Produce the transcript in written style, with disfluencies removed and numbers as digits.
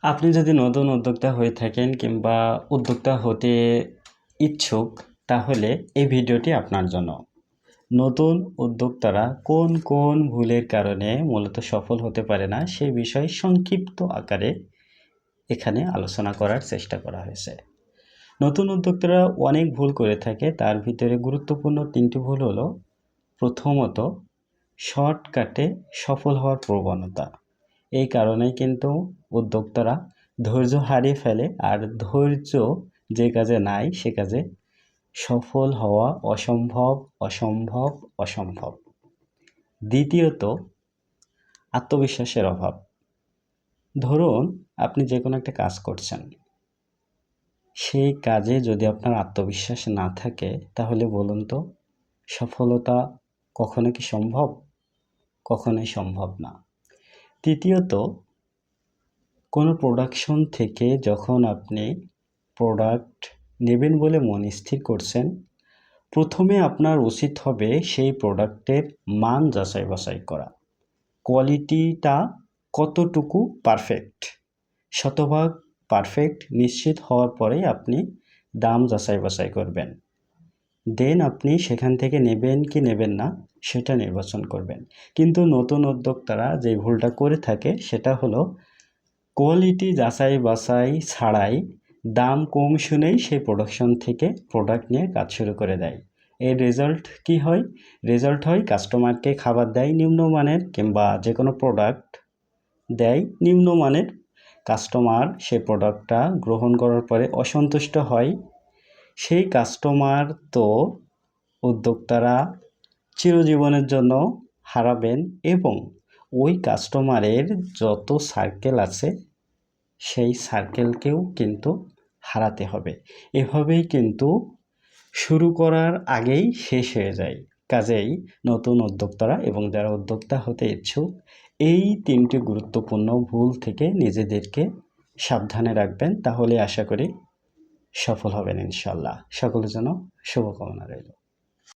আপনি যদি নতুন উদ্যোক্তা হয়ে থাকেন কিংবা উদ্যোক্তা হতে ইচ্ছুক, তাহলে এই ভিডিওটি আপনার জন্য। নতুন উদ্যোক্তারা কোন কোন ভুলের কারণে মূলত সফল হতে পারে না সেই বিষয়ে সংক্ষিপ্ত আকারে এখানে আলোচনা করার চেষ্টা করা হয়েছে। নতুন উদ্যোক্তারা অনেক ভুল করে থাকে, তার ভিতরে গুরুত্বপূর্ণ 3টি ভুল হলো: প্রথমত, শর্টকাটে সফল হওয়ার প্রবণতা। এই কারণে কিন্তু উদ্যোক্তারা ধৈর্য হারিয়ে ফেলে, আর ধৈর্য যে কাজে নাই সে কাজে সফল হওয়া অসম্ভব অসম্ভব অসম্ভব। দ্বিতীয়ত, আত্মবিশ্বাসের অভাব। ধরুন আপনি যে কোনো একটা কাজ করছেন, সেই কাজে যদি আপনার আত্মবিশ্বাস না থাকে, তাহলে বলুন তো সফলতা কখনো কি সম্ভব? কখনোই সম্ভব না। তৃতীয়ত, কোনো প্রোডাকশন থেকে যখন আপনি প্রোডাক্ট নেবেন বলে মন স্থির করছেন, প্রথমে আপনার উচিত হবে সেই প্রোডাক্টের মান যাচাই বাছাই করা। কোয়ালিটিটা কতটুকু পারফেক্ট, শতভাগ পারফেক্ট নিশ্চিত হওয়ার পরেই আপনি দাম যাচাই বাছাই করবেন। দেন আপনি সেখান থেকে নেবেন কি নেবেন না সেটা নির্বাচন করবেন। কিন্তু নতুন উদ্যোক্তারা যে ভুলটা করে থাকে সেটা হলো কোয়ালিটি যাচাই বাছাই ছাড়াই দাম কম শুনেই সেই প্রোডাকশন থেকে প্রোডাক্ট নিয়ে কাজ শুরু করে দেয়। এর রেজাল্ট কি হয়? রেজাল্ট হয় কাস্টমারকে খাবার দেয় নিম্নমানের, কিংবা যে কোনো প্রোডাক্ট দেয় নিম্নমানের। কাস্টমার সেই প্রোডাক্টটা গ্রহণ করার পরে অসন্তুষ্ট হয়। সেই কাস্টমার তো উদ্যোক্তারা চিরজীবনের জন্য হারাবেন, এবং ওই কাস্টমারের যত সার্কেল আছে সেই সার্কেলকেও কিন্তু হারাতে হবে। এভাবেই কিন্তু শুরু করার আগেই শেষ হয়ে যায়। কাজেই নতুন উদ্যোক্তারা এবং যারা উদ্যোক্তা হতে ইচ্ছুক, এই 3টি গুরুত্বপূর্ণ ভুল থেকে নিজেদেরকে সাবধানে রাখবেন, তাহলে আশা করি সফল হবেন ইনশাল্লাহ। সকলের জন্য শুভকামনা রইল।